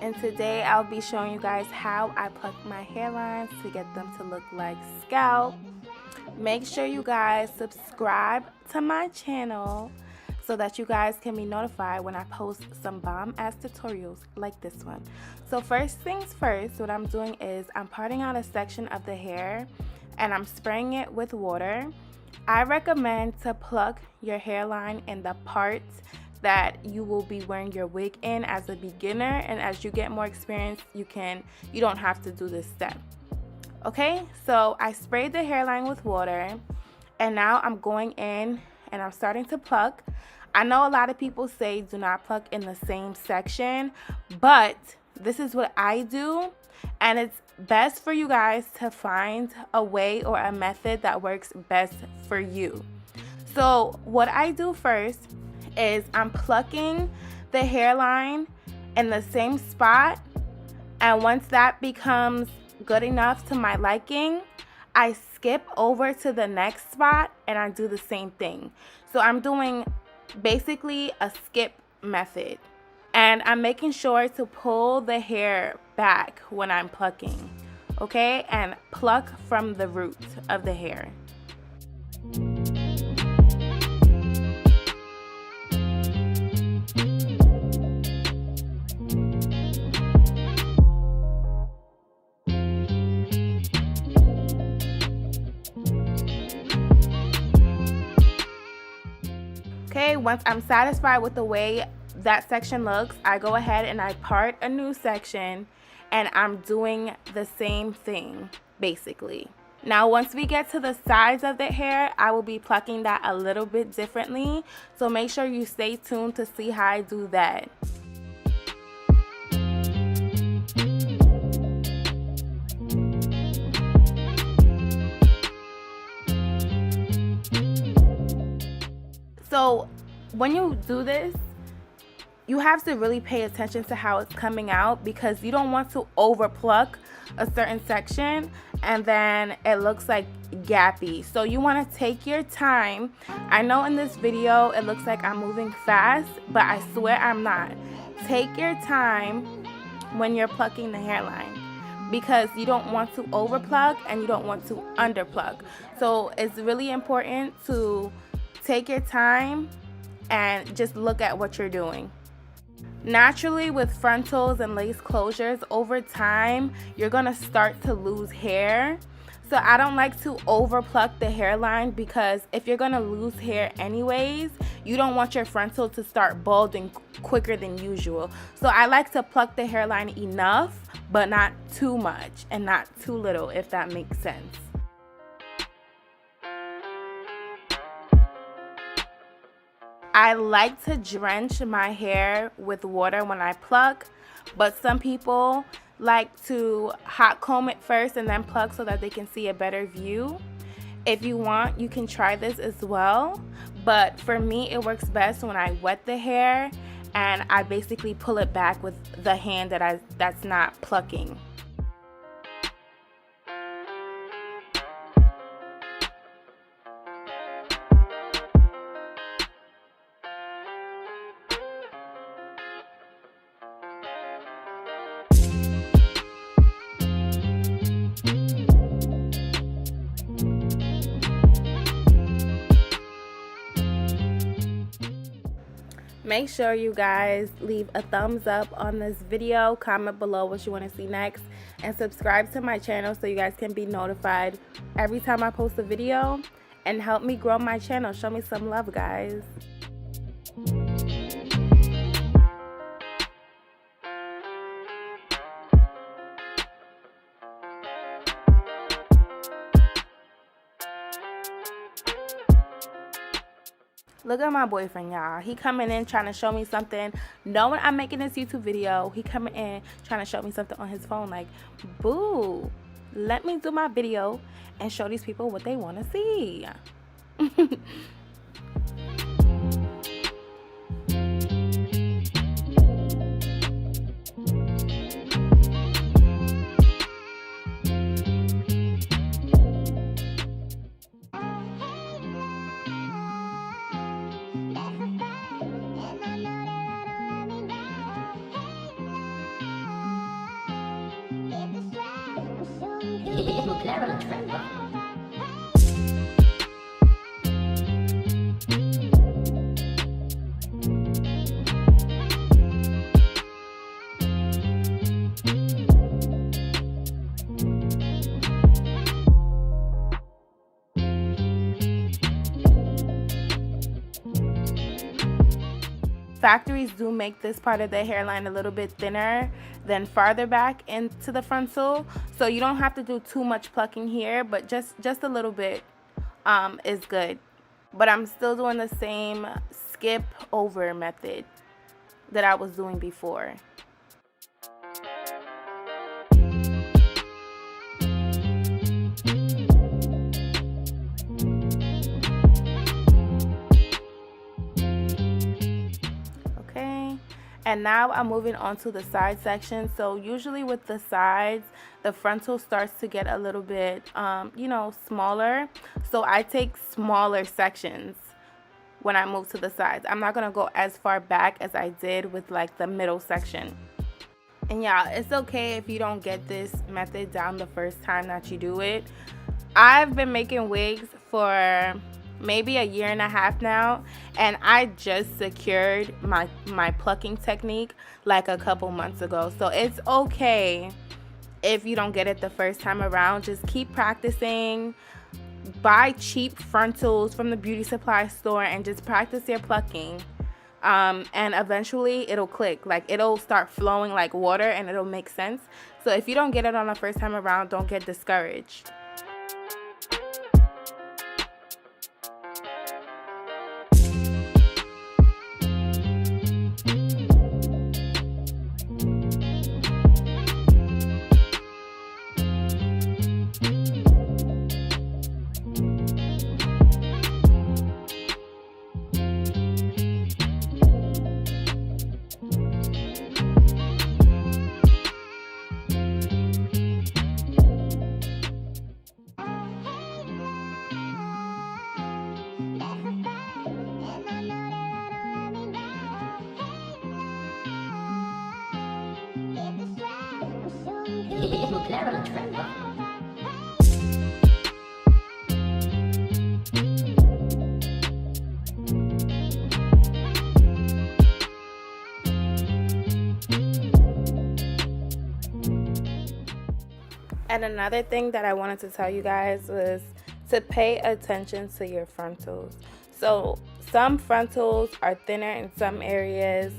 and today I'll be showing you guys how I pluck my hairlines to get them to look like scalp. Make sure you guys subscribe to my channel so that you guys can be notified when I post some bomb ass tutorials like this one. So first things first, what I'm doing is I'm parting out a section of the hair and I'm spraying it with water. I recommend to pluck your hairline in the parts that you will be wearing your wig in as a beginner, and as you get more experience you don't have to do this step. Okay, so I sprayed the hairline with water and now I'm going in and I'm starting to pluck. I know a lot of people say do not pluck in the same section, but this is what I do, and it's best for you guys to find a way or a method that works best for you. So what I do first is I'm plucking the hairline in the same spot, and once that becomes good enough to my liking, I skip over to the next spot and I do the same thing. So I'm doing basically a skip method, and I'm making sure to pull the hair back when I'm plucking, okay, and pluck from the root of the hair. Okay, once I'm satisfied with the way that section looks, I go ahead and I part a new section, and I'm doing the same thing basically. Now once we get to the sides of the hair, I will be plucking that a little bit differently, so make sure you stay tuned to see how I do that. So when you do this, you have to really pay attention to how it's coming out, because you don't want to over pluck a certain section and then it looks like gappy. So you want to take your time. I know in this video it looks like I'm moving fast, but I swear I'm not. Take your time when you're plucking the hairline, because you don't want to over pluck and you don't want to under pluck. So it's really important to take your time and just look at what you're doing. Naturally, with frontals and lace closures, over time you're gonna start to lose hair. So I don't like to over pluck the hairline, because if you're gonna lose hair anyways, you don't want your frontal to start balding quicker than usual. So I like to pluck the hairline enough, but not too much and not too little, if that makes sense. I like to drench my hair with water when I pluck, but some people like to hot comb it first and then pluck so that they can see a better view. If you want, you can try this as well, but for me it works best when I wet the hair and I basically pull it back with the hand that's not plucking. Make sure you guys leave a thumbs up on this video, comment below what you want to see next, and subscribe to my channel so you guys can be notified every time I post a video, and help me grow my channel. Show me some love, guys. Look at my boyfriend, y'all. He coming in trying to show me something. Knowing I'm making this YouTube video, he coming in trying to show me something on his phone. Like, boo, let me do my video and show these people what they want to see. Factories do make this part of the hairline a little bit thinner than farther back into the frontal, so you don't have to do too much plucking here, but just a little bit is good. But I'm still doing the same skip over method that I was doing before. And now I'm moving on to the side section. So usually with the sides, the frontal starts to get a little bit, you know, smaller. So I take smaller sections when I move to the sides. I'm not going to go as far back as I did with like the middle section. And yeah, it's okay if you don't get this method down the first time that you do it. I've been making wigs for maybe a year and a half now, and I just secured my plucking technique like a couple months ago. So it's okay if you don't get it the first time around. Just keep practicing. Buy cheap frontals from the beauty supply store and just practice your plucking, and eventually it'll click. Like, it'll start flowing like water and it'll make sense. So if you don't get it on the first time around, don't get discouraged. And another thing that I wanted to tell you guys was to pay attention to your frontals. So some frontals are thinner in some areas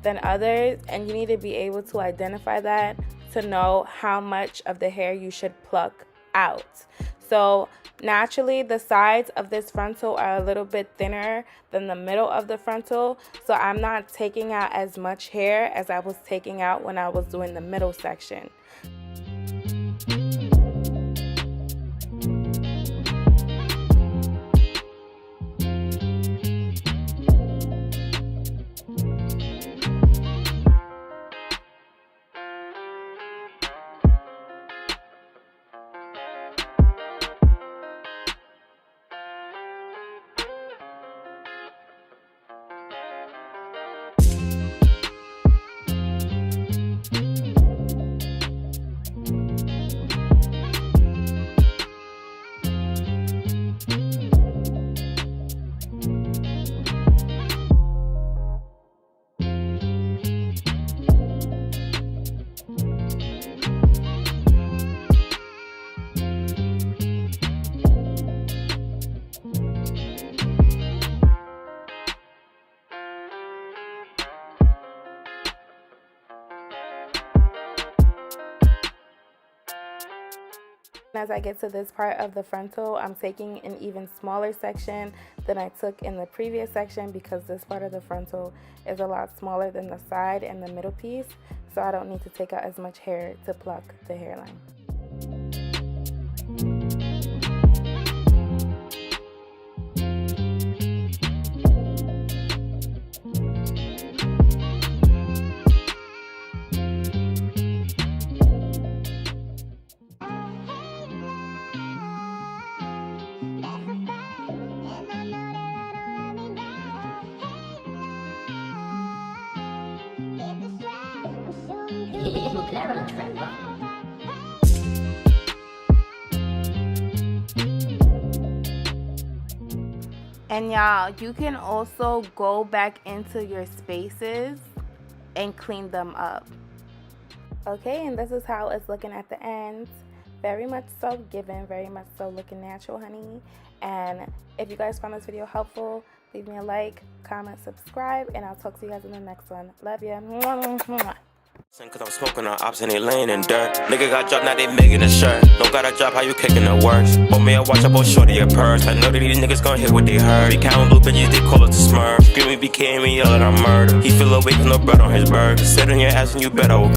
than others, and you need to be able to identify that to know how much of the hair you should pluck out. So naturally, the sides of this frontal are a little bit thinner than the middle of the frontal, so I'm not taking out as much hair as I was taking out when I was doing the middle section. As I get to this part of the frontal, I'm taking an even smaller section than I took in the previous section because this part of the frontal is a lot smaller than the side and the middle piece, so I don't need to take out as much hair to pluck the hairline. And y'all, you can also go back into your spaces and clean them up. Okay, and this is how it's looking at the end. Very much so given, very much so looking natural, honey. And if you guys found this video helpful, leave me a like, comment, subscribe, and I'll talk to you guys in the next one. Love ya. Cause I'm smoking on ops and they laying in dirt. Nigga got dropped, now they making a shirt. Don't got a job, how you kicking the works? Want me, I watch up on shorty a purse. I know that these niggas gon' hit what they heard. They count blue bitches, they call us a smurf. Screaming, became me, yelling, I'm murder. He feel away with no bread on his bird. Sit on your ass and you better